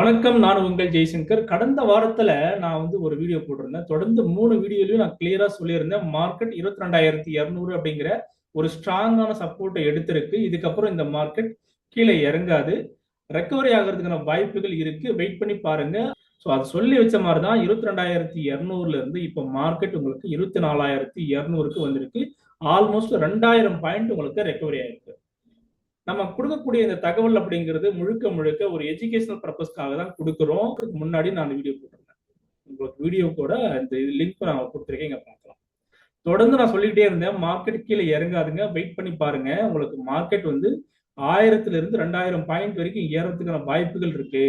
வணக்கம். நான் உங்கள் ஜெய்சங்கர். கடந்த வாரத்துல நான் ஒரு வீடியோ போட்டிருந்தேன். தொடர்ந்து 3 வீடியோலயும் நான் கிளியரா சொல்லியிருந்தேன். மார்க்கெட் 22,200 அப்படிங்கிற ஒரு ஸ்ட்ராங்கான சப்போர்ட்டை எடுத்திருக்கு. இதுக்கப்புறம் இந்த மார்க்கெட் கீழே இறங்காது. ரெக்கவரி ஆகிறதுக்கான வாய்ப்புகள் இருக்கு. வெயிட் பண்ணி பாருங்க. ஸோ அது சொல்லி வச்ச மாதிரி தான் 22,200ல இருந்து இப்போ மார்க்கெட் உங்களுக்கு 24,200க்கு வந்திருக்கு. ஆல்மோஸ்ட் 2000 பாயிண்ட் உங்களுக்கு ரெக்கவரி ஆயிருக்கு. நம்ம கொடுக்கக்கூடிய இந்த தகவல் அப்படிங்கிறது முழுக்க முழுக்க ஒரு எஜுகேஷனல் பர்பஸ்க்காக தான் கொடுக்குறோம். முன்னாடி நான் வீடியோ போட்டிருந்தேன். உங்களுக்கு வீடியோ கூட இந்த லிங்க் நான் கொடுத்துருக்கேன், இங்க பார்க்கலாம். தொடர்ந்து நான் சொல்லிக்கிட்டே இருந்தேன், மார்க்கெட் கீழே இறங்காதுங்க, வெயிட் பண்ணி பாருங்க. உங்களுக்கு மார்க்கெட் 1000ல இருந்து 2000 பாயிண்ட் வரைக்கும் ஏறதுக்கான வாய்ப்புகள் இருக்கு.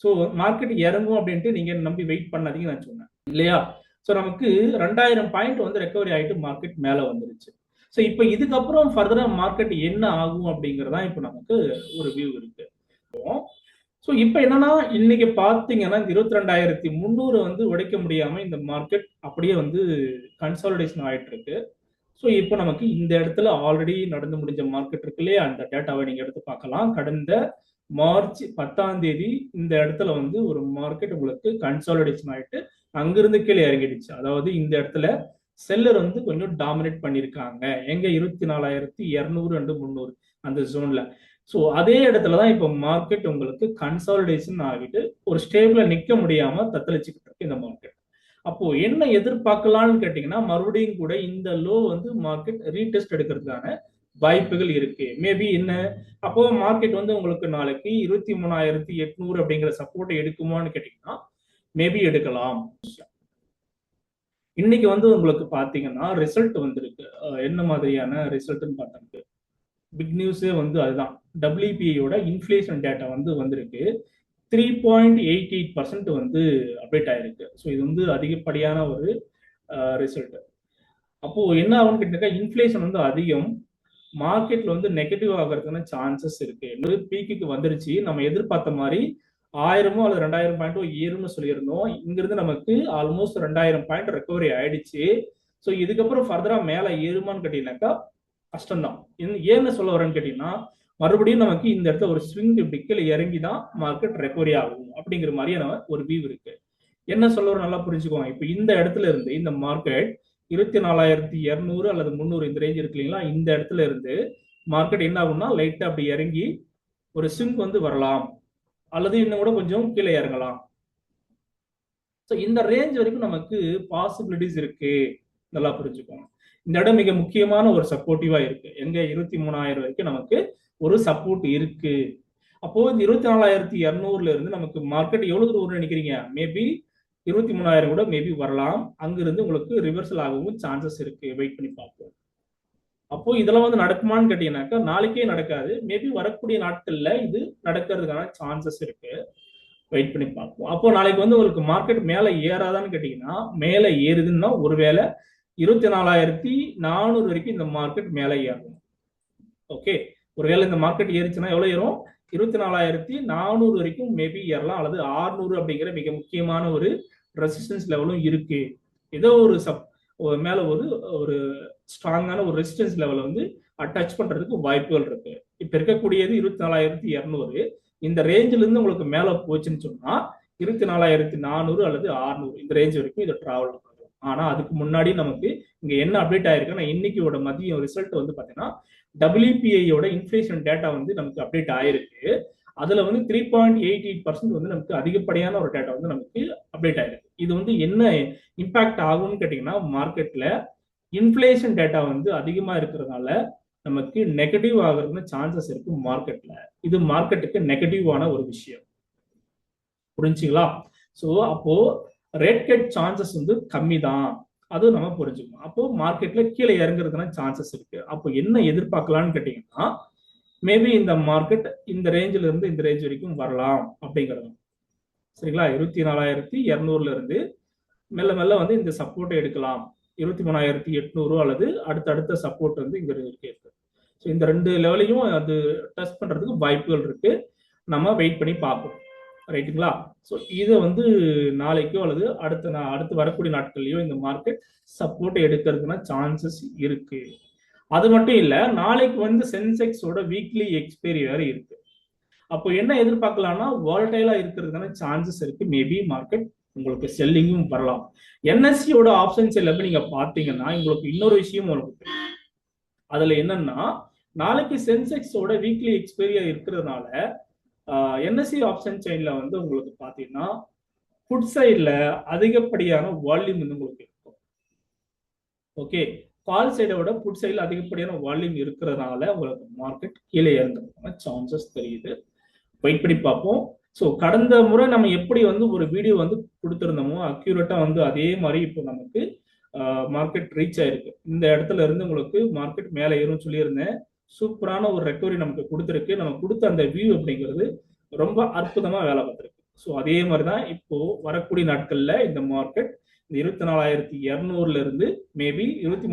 ஸோ மார்க்கெட் இறங்கும் அப்படின்ட்டு நீங்க நம்பி வெயிட் பண்ணாதீங்க நான் சொன்னேன் இல்லையா? ஸோ நமக்கு 2000 பாயிண்ட் ரெக்கவரி ஆயிட்டு மார்க்கெட் மேல வந்துருச்சு. ஸோ இப்போ இதுக்கப்புறம் ஃபர்தரா மார்க்கெட் என்ன ஆகும் அப்படிங்கறதா இப்போ நமக்கு ஒரு வியூ இருக்கு. ஸோ இப்போ என்னன்னா, இன்னைக்கு பார்த்தீங்கன்னா இந்த 22,300 உடைக்க முடியாம இந்த மார்க்கெட் அப்படியே கன்சாலிடேஷன் ஆயிட்டு இருக்கு. ஸோ இப்போ நமக்கு இந்த இடத்துல ஆல்ரெடி நடந்து முடிஞ்ச மார்க்கெட் இருக்கு இல்லையா, அந்த டேட்டாவை நீங்க எடுத்து பார்க்கலாம். கடந்த மார்ச் 10ஆம் தேதி இந்த இடத்துல ஒரு மார்க்கெட் உங்களுக்கு கன்சாலிடேஷன் ஆயிட்டு அங்கிருந்து கீழே இறங்கிடுச்சு. அதாவது இந்த இடத்துல செல்லர் கொஞ்சம் டாமினேட் பண்ணியிருக்காங்க. எங்க 24,200 அண்ட் 300 அந்த ஜோன்ல. ஸோ அதே இடத்துல தான் இப்போ மார்க்கெட் உங்களுக்கு கன்சாலிடேஷன் ஆகிட்டு ஒரு ஸ்டேபிளா நிக்க முடியாம தத்தளிச்சுக்கிட்டு இருக்கு இந்த மார்க்கெட். அப்போ என்ன எதிர்பார்க்கலாம்னு கேட்டீங்கன்னா, மறுபடியும் கூட இந்த லோ மார்க்கெட் ரீடெஸ்ட் எடுக்கிறதுக்கான வாய்ப்புகள் இருக்கு. மேபி என்ன, அப்போ மார்க்கெட் உங்களுக்கு நாளைக்கு 23,800 அப்படிங்கிற சப்போர்ட் எடுக்குமான்னு கேட்டீங்கன்னா மேபி எடுக்கலாம். இன்னைக்கு உங்களுக்கு பாத்தீங்கன்னா ரிசல்ட் வந்திருக்கு. என்ன மாதிரியான ரிசல்ட்னு பார்த்தா பிக் நியூஸே அதுதான். WPIயோட இன்ஃபிளேஷன் டேட்டா வந்திருக்கு. 3.88% அப்டேட் ஆயிருக்கு. ஸோ இது அதிகப்படியான ஒரு ரிசல்ட். அப்போ என்ன ஆகும்னு கேட்டீங்கன்னா, இன்ஃபிளேஷன் அதிகம், மார்க்கெட்ல நெகட்டிவ் ஆகிறதுக்கான சான்சஸ் இருக்கு. பீக்குக்கு வந்துருச்சு. நம்ம எதிர்பார்த்த மாதிரி 1000 அல்லது 2000 பாயிண்டோ ஏறும்னு சொல்லியிருந்தோம். இங்கிருந்து நமக்கு ஆல்மோஸ்ட் 2000 பாயிண்ட் ரெக்கவரி ஆயிடுச்சு. ஸோ இதுக்கப்புறம் ஃபர்தரா மேல ஏறுமான்னு கேட்டீங்கன்னாக்கா கஷ்டம்தான். ஏன்னு சொல்ல வரேன்னு கேட்டீங்கன்னா, மறுபடியும் நமக்கு இந்த இடத்துல ஒரு ஸ்விங் இப்படி கீழே இறங்கி தான் மார்க்கெட் ரெக்கவரி ஆகும் அப்படிங்கிற மாதிரியான ஒரு வியூ இருக்கு. என்ன சொல்ல வர நல்லா புரிஞ்சுக்கோங்க. இப்போ இந்த இடத்துல இருந்து இந்த மார்க்கெட் 24,200 அல்லது 300 இந்த ரேஞ்ச் இருக்கு இல்லைங்களா, இந்த இடத்துல இருந்து மார்க்கெட் என்ன ஆகும்னா லைட்டா அப்படி இறங்கி ஒரு ஸ்விங் வரலாம், அல்லது இன்னும் கூட கொஞ்சம் கீழே இறங்கலாம். ஸோ இந்த ரேஞ்ச் வரைக்கும் நமக்கு பாசிபிலிட்டிஸ் இருக்கு. நல்லா புரிஞ்சுக்கோங்க. இந்த இடம் மிக முக்கியமான ஒரு சப்போர்ட்டிவா இருக்கு. எங்க 23,000 வரைக்கும் நமக்கு ஒரு சப்போர்ட் இருக்கு. அப்போ இந்த 24,200ல இருந்து நமக்கு மார்க்கெட் எவ்வளவு தூரம் நினைக்கிறீங்க? மேபி 23,000 கூட மேபி வரலாம். அங்கிருந்து உங்களுக்கு ரிவர்சல் ஆகவும் சான்சஸ் இருக்கு. வெயிட் பண்ணி பார்ப்போம். அப்போ இதெல்லாம் நடக்குமான்னு கேட்டீங்கன்னாக்கா நாளைக்கே நடக்காது. மேபி வரக்கூடிய நாட்கள்ல இது நடக்கிறதுக்கான சான்சஸ் இருக்கு. வெயிட் பண்ணி பார்ப்போம். அப்போ நாளைக்கு உங்களுக்கு மார்க்கெட் மேல ஏறாதான்னு கேட்டீங்கன்னா, மேல ஏறுதுன்னா ஒருவேளை 24,400 வரைக்கும் இந்த மார்க்கெட் மேல ஏறும். ஓகே, ஒருவேளை இந்த மார்க்கெட் ஏறிச்சுன்னா எவ்வளவு ஏறும்? 24,400 வரைக்கும் மேபி ஏறலாம், அல்லது 600 அப்படிங்கிற மிக முக்கியமான ஒரு ரெசிஸ்டன்ஸ் லெவலும் இருக்கு. ஏதோ ஒரு மேல ஒரு ஸ்ட்ராங்கான ஒரு ரெசிஸ்டன்ஸ் லெவலை அட்டாச் பண்றதுக்கு வாய்ப்புகள் இருக்கு. இப்ப இருக்கக்கூடியது 24,200. இந்த ரேஞ்சில இருந்து உங்களுக்கு மேல போச்சுன்னு சொன்னா 24,400 அல்லது 600 இந்த ரேஞ்ச் வரைக்கும் இதை டிராவல் பண்ணும். ஆனா அதுக்கு முன்னாடி நமக்கு இங்க என்ன அப்டேட் ஆயிருக்குன்னா, இன்னைக்கோட மதியம் ரிசல்ட் பாத்தீங்கன்னா WPIயோட இன்ஃபிளேஷன் டேட்டா நமக்கு அப்டேட் ஆயிருக்கு. அதுல 3.88% நமக்கு அதிகப்படியான ஒரு டேட்டா நமக்கு அப்டேட் ஆயிருக்கு. இது என்ன இம்பாக்ட் ஆகும்னு கேட்டீங்கன்னா, மார்க்கெட்ல இன்ஃபிளேஷன் டேட்டா அதிகமா இருக்கிறதுனால நமக்கு நெகட்டிவ் ஆகிறதுக்கு சான்சஸ் இருக்கு மார்க்கெட்ல. இது மார்க்கெட்டுக்கு நெகட்டிவான ஒரு விஷயம். புரிஞ்சுங்களா? ஸோ அப்போ ரேட் கட் சான்சஸ் கம்மி தான், அது நம்ம புரிஞ்சுக்கணும். அப்போ மார்க்கெட்ல கீழே இறங்குறதுக்கான சான்சஸ் இருக்கு. அப்போ என்ன எதிர்பார்க்கலாம்னு கேட்டீங்கன்னா, மேபி இந்த மார்க்கெட் இந்த ரேஞ்சில இருந்து இந்த ரேஞ்ச் வரைக்கும் வரலாம் அப்படிங்கிறது. சரிங்களா? 24,200ல இருந்து மெல்ல மெல்ல இந்த சப்போர்ட்டை எடுக்கலாம். 23,800 அல்லது அடுத்த சப்போர்ட் இங்க இருக்கு. ஸோ இந்த ரெண்டு லெவலையும் அது டெஸ்ட் பண்றதுக்கு வாய்ப்புகள் இருக்கு. நம்ம வெயிட் பண்ணி பார்ப்போம். ரைட்டுங்களா? ஸோ இதை நாளைக்கோ அல்லது அடுத்து வரக்கூடிய நாட்கள்லயோ இந்த மார்க்கெட் சப்போர்ட் எடுக்கிறதுனா சான்சஸ் இருக்கு. அது மட்டும் இல்ல, நாளைக்கு சென்செக்ஸோட வீக்லி எக்ஸ்பைரி வேற இருக்கு. அப்போ என்ன எதிர்பார்க்கலாம்னா வாலடைலா இருக்கிறதுக்கான சான்சஸ் இருக்கு. மேபி மார்க்கெட் உங்களுக்கு செல்லிங்கும் வரலாம். என்எஸ்சியோட ஆப்ஷன் செல்ல போய் நீங்க பாத்தீங்கன்னா உங்களுக்கு இன்னொரு விஷயம் உங்களுக்கு அதுல என்னன்னா, நாளைக்கு சென்செக்ஸோட வீக்லி எக்ஸ்பைரியா இருக்கிறதுனால என்எஸ்சி ஆப்ஷன் செயின்ல வந்து உங்களுக்கு பாத்தீங்கன்னா புட் சைட்ல அதிகப்படியான வால்யூம் வந்து உங்களுக்கு இருக்கும். ஓகே, கால் சைடை விட புட் சைடில் அதிகப்படியான வால்யூம் இருக்கிறதுனால உங்களுக்கு மார்க்கெட் கீழே இறங்குறதுக்கான சான்சஸ் தெரியுது. வெயிட் பண்ணி பார்ப்போம். ஸோ கடந்த முறை நம்ம எப்படி வந்து ஒரு வீடியோ வந்து கொடுத்துருந்தோமோ அக்யூரேட்டா வந்து அதே மாதிரி இப்போ நமக்கு மார்க்கெட் ரீச் ஆயிருக்கு. இந்த இடத்துல இருந்து உங்களுக்கு மார்க்கெட் மேலே ஏறும் சொல்லியிருந்தேன். சூப்பரான ஒரு ரெக்கவரி நமக்கு கொடுத்துருக்கு. நம்ம கொடுத்த அந்த வியூ அப்படிங்கிறது ரொம்ப அற்புதமா வேலை பார்த்துருக்கு. ஸோ அதே மாதிரி தான் இப்போ வரக்கூடிய நாட்கள்ல இந்த மார்க்கெட் இந்த 24,200 இருந்து மேபி 23